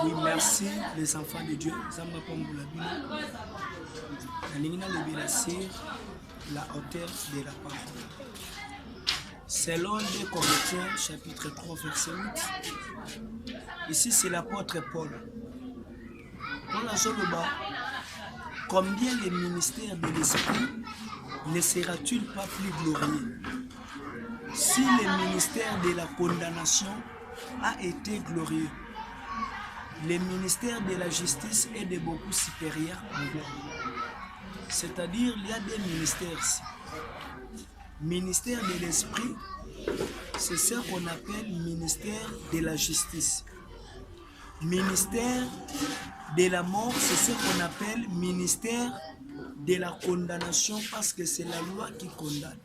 Oui, merci les enfants de Dieu. Zamba Pamboula Bino. Nalingina le Bélassir, la hauteur de la parole. Selon 2 Corinthiens, chapitre 3, verset 8. Ici, c'est l'apôtre Paul. Paul Azoloba, combien les ministères de l'Esprit ne sera-t-il pas plus glorieux si le ministère de la condamnation a été glorieux? Le ministère de la justice est de beaucoup supérieur en gloire. C'est-à-dire, il y a des ministères ici. Ministère de l'esprit, c'est ce qu'on appelle ministère de la justice. Ministère de la mort, c'est ce qu'on appelle ministère de la condamnation, parce que c'est la loi qui condamne.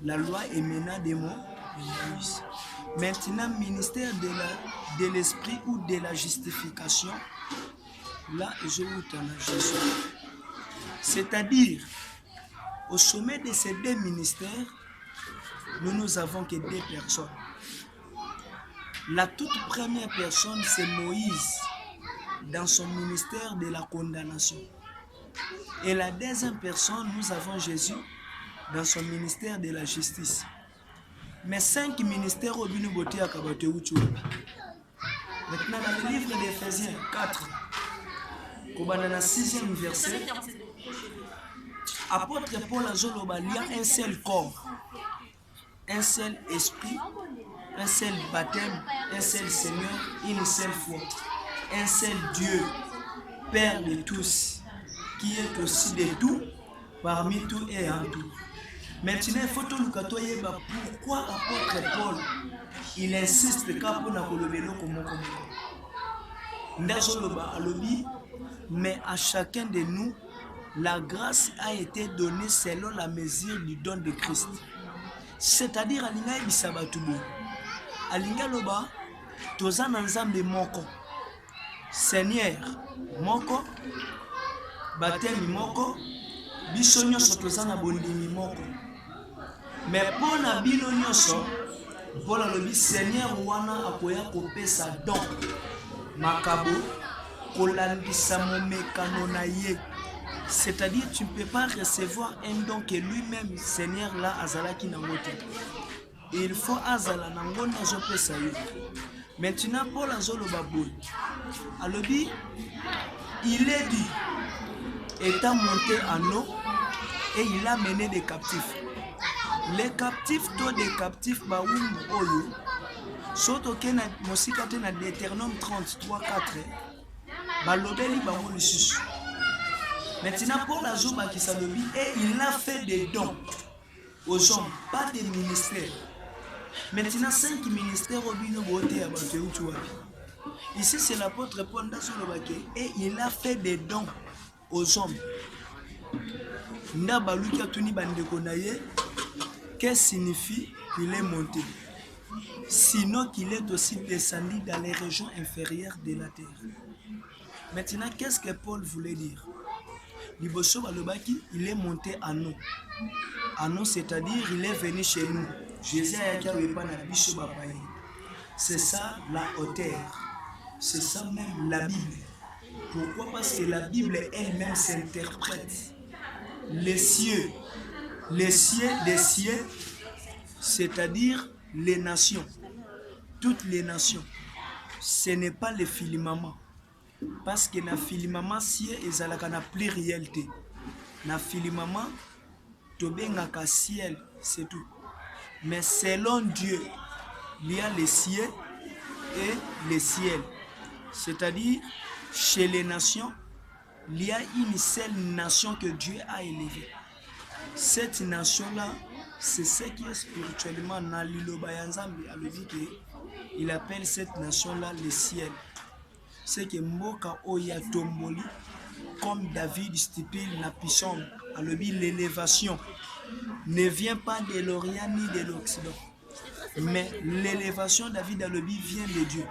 La loi émana des mots. Maintenant, ministère de l'esprit ou de la justification, là, je vous donne Jésus. C'est-à-dire, au sommet de ces 2 ministères, nous avons que 2 personnes. La toute première personne, c'est Moïse, dans son ministère de la condamnation. Et la deuxième personne, nous avons Jésus, dans son ministère de la justice. Mais 5 ministères au binu boté à Kabate Uchubi. Maintenant, dans le livre d'Éphésiens 4, dans le 6e verset, apôtre Paul Azoloba, il y a un seul corps, un seul esprit, un seul baptême, un seul Seigneur, une seule foi, un seul Dieu, Père de tous, qui est aussi de tout, parmi tout et en tout. Maintenant, il faut tout le catoyer. Pourquoi apôtre Paul il insiste quand on a le vélo comme mais à chacun de nous, la grâce a été donnée selon la mesure du don de Christ. C'est-à-dire, Alinga Ibisabatubo, Alinga Loba, Tozan Nzambe Moko, Seigneur Moko, Baptême Moko, Bisonyo Sotozan Abondimi Moko. Mais pour la bino nyonso, pour le Seigneur wana akoya kopesa don makabo kolandisa momekano na ye. C'est-à-dire tu ne peux pas recevoir un don que lui-même Seigneur là azalaki na moto. Il faut azala na ngona zo pesa yo. Maintenant Paul azoloba boy. Alobi il est dit étant monté en eau et il a mené des captifs. Les captifs, tous des captifs, baoum oyo, soto kena mosika te na Deutéronome 33, 4, balobeli bango lisusu. Maintenant pour la zoba qui s'alobi, et il a fait des dons aux hommes, pas des ministères. Maintenant 5 ministères au bino bote ya bato utuwapi. Ici c'est l'apôtre Paul Ndazolobake, et il a fait des dons aux hommes. Nda baluki atuni bandeko na ye. Qu'est-ce qui signifie qu'il est monté? Sinon qu'il est aussi descendu dans les régions inférieures de la terre. Maintenant, qu'est-ce que Paul voulait dire? Liboso Balobaki, il est monté à nous. À nous, c'est-à-dire il est venu chez nous. Jésus a dit, c'est ça la hauteur. C'est ça même la Bible. Pourquoi? Parce que la Bible elle-même s'interprète. Les cieux, des cieux, c'est-à-dire les nations, toutes les nations. Ce n'est pas les filimama, parce que na filimama si ezalaka na plurialité. Na filimama tobengaka ciel, c'est tout. Mais selon Dieu, il y a les cieux et les ciels. C'est-à-dire chez les nations, il y a une seule nation que Dieu a élevée. Cette nation-là, c'est ce qui est spirituellement dans l'Iloba Yanzambi. Il appelle cette nation-là le ciel. C'est que Mboka Oya Tomboli, comme David stipule na Pishon, l'élévation ne vient pas de l'Orient ni de l'Occident. Mais l'élévation David Alobi vient de Dieu.